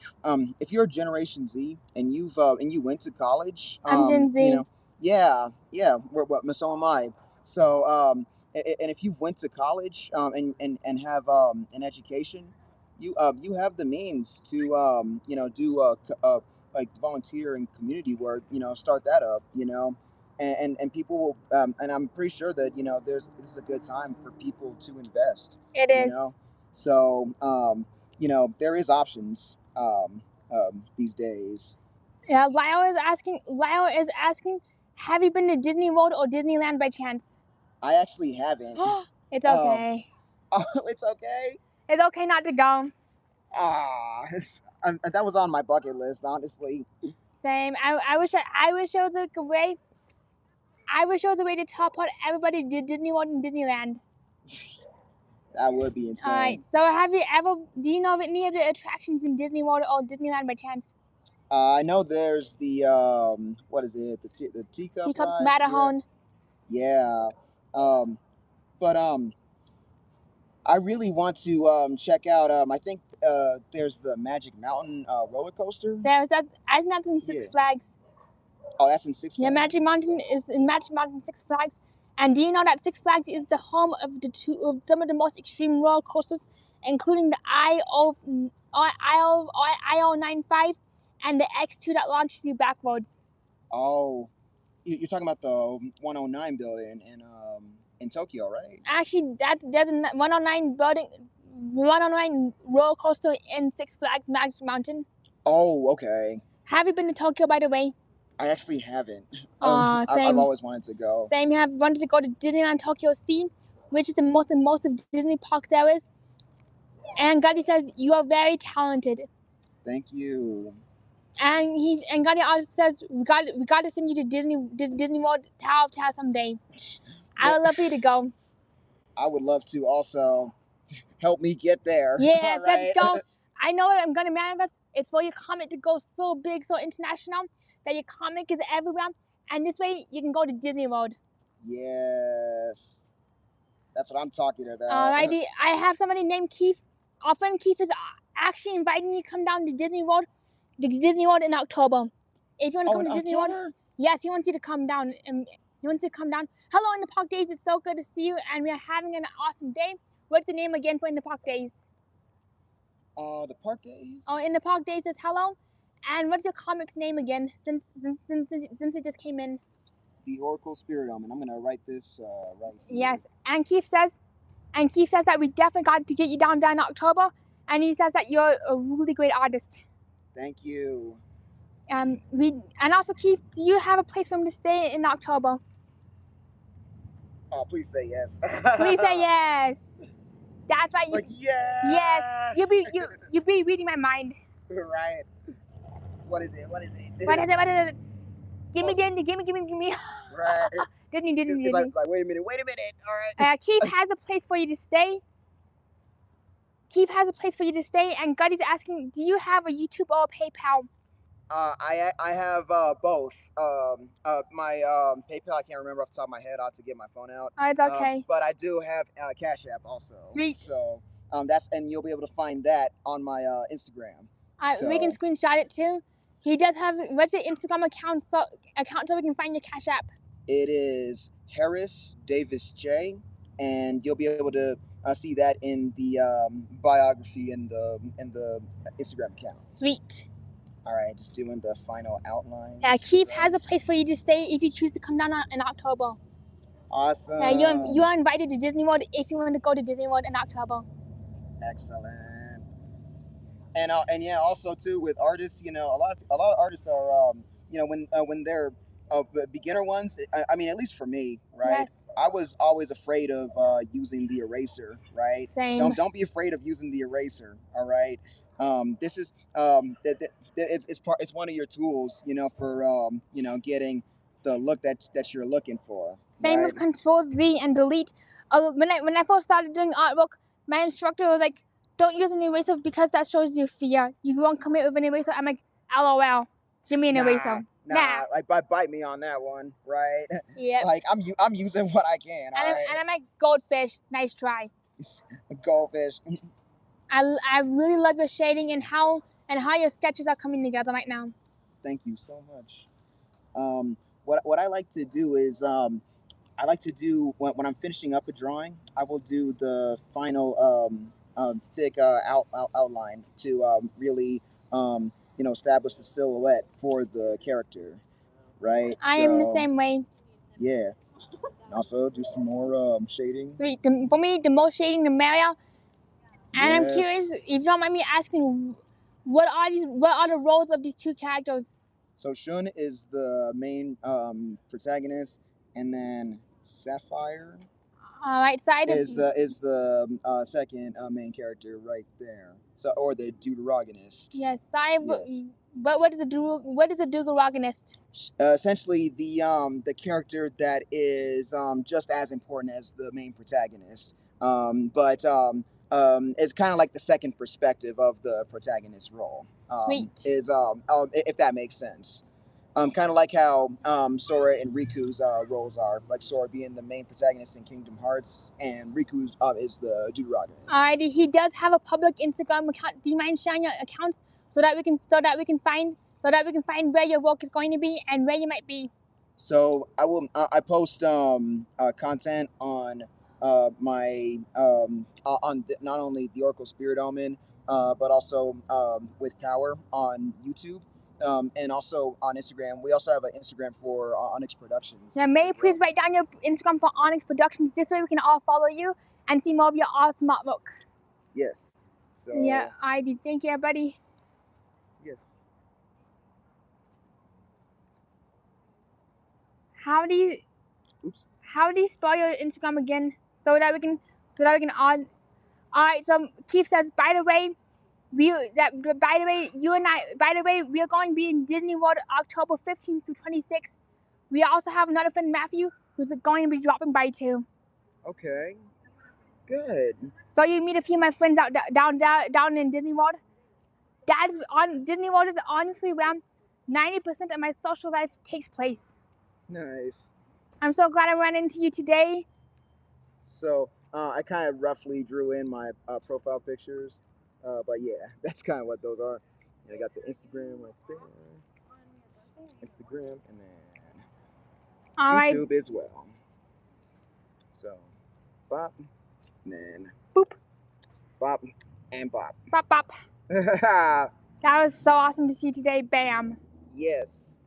if you're Generation Z and you went to college, I'm Gen Z. yeah, so am I. So and if you went to college and have an education, you have the means to do like volunteer and community work, start that up, and people will and I'm pretty sure that this is a good time for people to invest. It you is. know so there is options these days. Yeah, Lyle is asking, have you been to Disney World or Disneyland by chance? I actually haven't. It's okay. It's okay. It's okay not to go. That was on my bucket list, honestly. Same. I wish there was a way. I wish there was a way to teleport everybody to Disney World and Disneyland. That would be insane. All right. So do you know of any of the attractions in Disney World or Disneyland by chance? I know there's the what is it? The teacup Teacups, rides? Matterhorn. Yeah. But I really want to check out. I think there's the Magic Mountain roller coaster. I think that's in Six Flags. Oh, that's in Six Flags. Yeah, Magic Mountain is in Magic Mountain Six Flags. And do you know that Six Flags is the home of some of the most extreme roller coasters, including the IO95 and the X2 that launches you backwards. Oh, you're talking about the 109 building in Tokyo, right? Actually, there's a 109 roller coaster in Six Flags Magic Mountain. Oh, okay. Have you been to Tokyo, by the way? I actually haven't. Same. I've always wanted to go. Same. Have wanted to go to Disneyland Tokyo Sea, which is the most of Disney park there is. And Gotti says you are very talented. Thank you. And Gotti also says we got to send you to Disney World Tower someday. I would love for you to go. I would love to also help me get there. Yes, right? Let's go. I know what I'm gonna manifest. It's for your comic to go so big, so international that your comic is everywhere, and this way you can go to Disney World. Yes, that's what I'm talking about. Alrighty, I have somebody named Keith. Our friend Keith is actually inviting you to come down to Disney World in October. If you want to come to Disney World, yes, he wants you to come down. Hello, In the Park Days. It's so good to see you, and we are having an awesome day. What's the name again for In the Park Days? The Park Days. Oh, In the Park Days says hello. And what's your comic's name again? Since it just came in. The Oracle Spirit Omen. I'm gonna write this right here. Yes, and Keith says that we definitely got to get you down there in October, and he says that you're a really great artist. Thank you. And also Keith, do you have a place for him to stay in October? Oh, please say yes. Please say yes. That's right. Like, yes. Yes. You be reading my mind. Right. What is it? What is it? Give me. Right. Disney. It's like, wait a minute. All right. Keith has a place for you to stay. And Gutty's asking, do you have a YouTube or a PayPal? I have both. My PayPal, I can't remember off the top of my head. I have to get my phone out. Oh, it's okay. But I do have Cash App also. Sweet. So and you'll be able to find that on my Instagram. We can screenshot it too. He does have, what's your Instagram account so we can find your Cash App? It is Harris Davis J, and you'll be able to see that in the biography in the Instagram account. Sweet. All right, just doing the final outline. Yeah, Keith has a place for you to stay if you choose to come down in October. Awesome. Yeah, you are invited to Disney World if you want to go to Disney World in October. Excellent. And yeah, also too with artists, a lot of artists are when they're beginner ones. I mean, at least for me, right? Yes. I was always afraid of using the eraser, right? Same. Don't be afraid of using the eraser. All right. This is it's one of your tools, for getting the look that you're looking for. Same right? with Control-Z and delete. When I first started doing artwork, my instructor was like, don't use an eraser because that shows you fear. You won't commit with an eraser. I'm like, LOL. Give me an eraser. Nah. Like, bite me on that one, right? Yeah. Like, I'm using what I can. And I'm like, goldfish. Nice try. Goldfish. I really love your shading and how your sketches are coming together right now. Thank you so much. What I like to do is I like to do when I'm finishing up a drawing, I will do the final thick outline to really establish the silhouette for the character, right? I am the same way. Yeah. And also do some more shading. Sweet. For me, the more shading, the merrier. And I'm Yes. curious, if you don't mind me asking, what are the roles of these two characters? So Shun is the main protagonist, and then Sapphire All right, side is the second main character right there. So, or the deuteragonist. Yes, side. Yes. But what is a deuteragonist? Essentially, the character that is just as important as the main protagonist, but it's kind of like the second perspective of the protagonist role. Sweet. If that makes sense. Kind of like how Sora and Riku's roles are, like Sora being the main protagonist in Kingdom Hearts, and Riku is the deuteragonist. Alright, he does have a public Instagram account. Do you mind sharing your accounts so that we can find where your work is going to be and where you might be? So I will. I post content on my not only the Oracle Spirit Omen, but also with Power on YouTube, and also on Instagram. We also have an Instagram for Onyx Productions. Now, may you please write down your Instagram for Onyx Productions. This way we can all follow you and see more of your awesome artwork. Yes. So, yeah, I do. Thank you, buddy. Yes. How do you spell your Instagram again so that we can on? All right. So Keith says, by the way, we are going to be in Disney World October 15th through 26th. We also have another friend, Matthew, who's going to be dropping by too. Okay. Good. So you meet a few of my friends out down in Disney World. Disney World is honestly around 90% of my social life takes place. Nice. I'm so glad I ran into you today. So I kind of roughly drew in my profile pictures, but yeah, that's kind of what those are. And I got the Instagram right there, Instagram, and then YouTube as well. So, bop, and then boop, bop, and bop. Bop, bop. That was so awesome to see you today. Bam. Yes.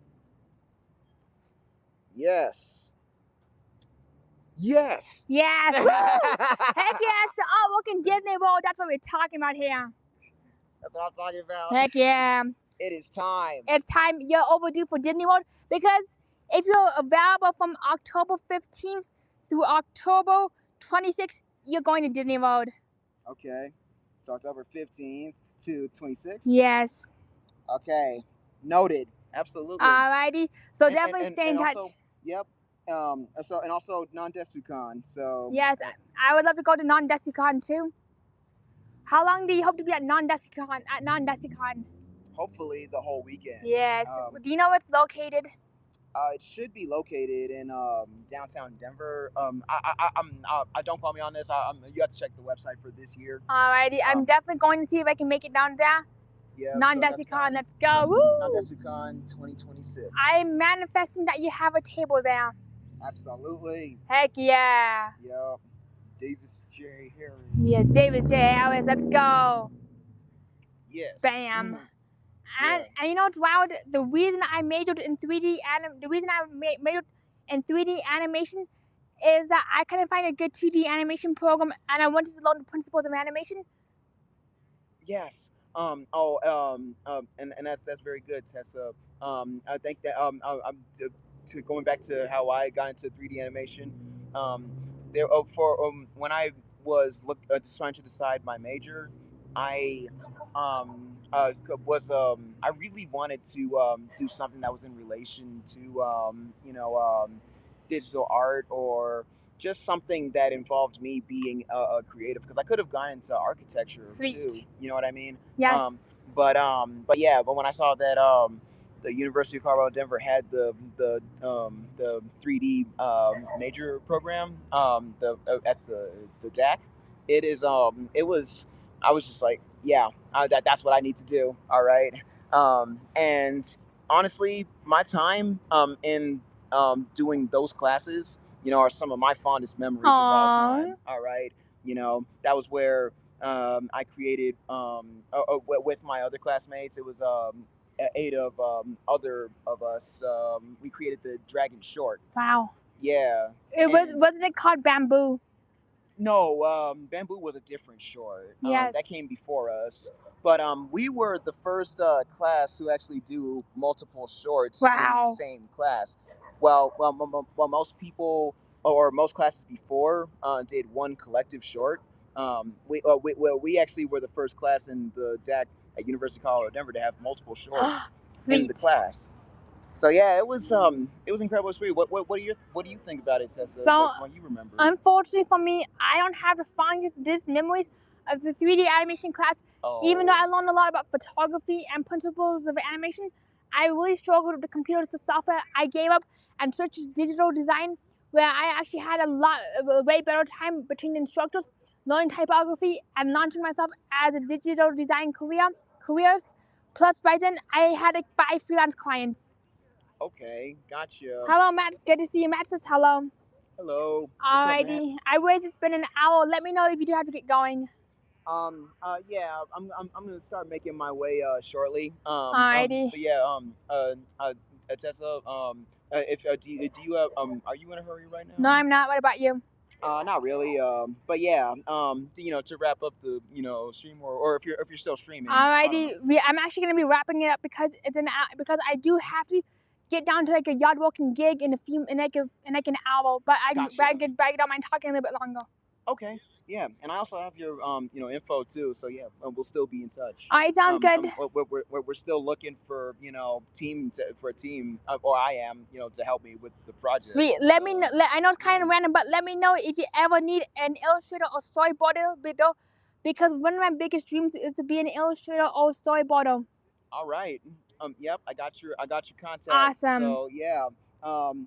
Yes. Yes. Yes. Heck yes. To artwork in Disney World. That's what we're talking about here. That's what I'm talking about. Heck yeah. It is time. It's time. You're overdue for Disney World because if you're available from October 15th through October 26th, you're going to Disney World. Okay. It's October 15th to 26th? Yes. Okay. Noted. Absolutely. Alrighty. So definitely stay in touch. Also, yep. And also non-Desucon. So yes, I would love to go to non-Desucon too. How long do you hope to be at non-Desucon? Hopefully the whole weekend. Yes. Do you know where it's located? It should be located in downtown Denver. Don't quote me on this. You have to check the website for this year. Alrighty, I'm definitely going to see if I can make it down there. Yeah. Non-Desucon, let's go. Woo! Non-Desucon 2026. I'm manifesting that you have a table there. Absolutely. Heck yeah. Yep. Davis J. Harris. Yeah, Davis J. Harris, let's go. Yes. Bam. And you know what's wild? The reason I majored in 3D animation is that I couldn't find a good 2D animation program, and I wanted to learn the principles of animation. Yes. And that's very good, Tessa. I think that to going back to how I got into 3D animation, when I was just trying to decide my major, I really wanted to do something that was in relation to digital art, or just something that involved me being a creative, because I could have gone into architecture too. You know what I mean? Yes. But when I saw that the University of Colorado Denver had the 3D major program at the DAC, it was I was just like, yeah, that's what I need to do. All right. And honestly, my time in doing those classes, are some of my fondest memories of all Aww. time. All right. That was where I created with my other classmates. It was 8 of other of us. We created the Dragon Short. Wow. Yeah. Wasn't it called Bamboo? No, Bamboo was a different short. Yes. That came before us. But we were the first class to actually do multiple shorts in the Wow. same class. Well, most people or most classes before did one collective short. We actually were the first class in the DAC at University of Colorado Denver to have multiple shorts in the Sweet. class. So yeah, it was incredible experience. What do you think about it, Tessa? So, What's one you remember? Unfortunately for me, I don't have the fondest memories of the 3D animation class. Even though I learned a lot about photography and principles of animation, I really struggled with the computers, the software. I gave up and switched to digital design, where I actually had a way better time between the instructors, learning typography and launching myself as a digital design careers. Plus, by then, I had like 5 freelance clients. Okay, gotcha. Hello, Matt. Good to see you. Matt says hello. Hello. What's up, Matt? Alrighty. I realize it's been an hour. Let me know if you do have to get going. Yeah, I'm gonna start making my way shortly. Alrighty. But yeah, Tessa, if do you have are you in a hurry right now? No, I'm not. What about you? Not really. But yeah, to wrap up the stream or if you're still streaming. Alrighty. I'm actually gonna be wrapping it up because because I do have to get down to like a yard walking gig in like an hour. But I Gotcha. don't mind talking a little bit longer. Okay. Yeah, and I also have your info too. So yeah, we'll still be in touch. Alright, sounds good. We're still looking for for a team, or I am to help me with the project. Sweet. Let me know. I know it's kind of random, but let me know if you ever need an illustrator or storyboarder, because one of my biggest dreams is to be an illustrator or storyboarder. All right. Yep. I got your contact. Awesome. So yeah. We'll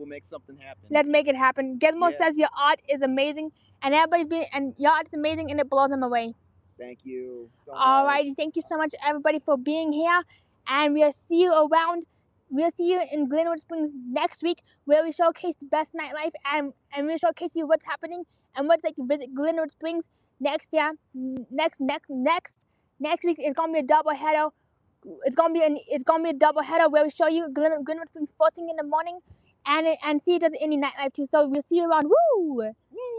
make something happen. Let's make it happen. Gizmo Yeah. says your art is amazing, and your art is amazing, and it blows them away. Thank you so much. Alrighty, thank you so much, everybody, for being here, and we'll see you around. We'll see you in Glenwood Springs next week, where we showcase the best nightlife, and we'll showcase you what's happening and what it's like to visit Glenwood Springs next year. Next week is gonna be a double header. It's gonna be a double header where we show you Glenwood Springs first thing in the morning, and see if there's any nightlife too. So we'll see you around. Woo!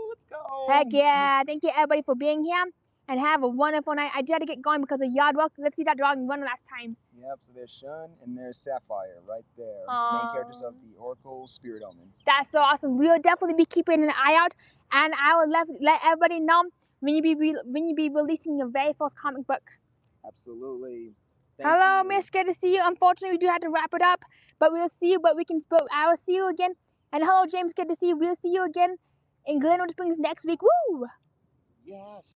Let's go. Heck yeah! Thank you everybody for being here, and have a wonderful night. I do have to get going because of yard work. Let's see that dog one last time. Yep. So there's Shun and there's Sapphire right there. Main characters of the Oracle Spirit Omen. That's so awesome. We will definitely be keeping an eye out, and I will let everybody know when you be releasing your very first comic book. Absolutely. Hello, Miss. Good to see you. Unfortunately, we do have to wrap it up, but we'll see you. But I will see you again. And hello, James. Good to see you. We'll see you again in Glenwood Springs next week. Woo! Yes.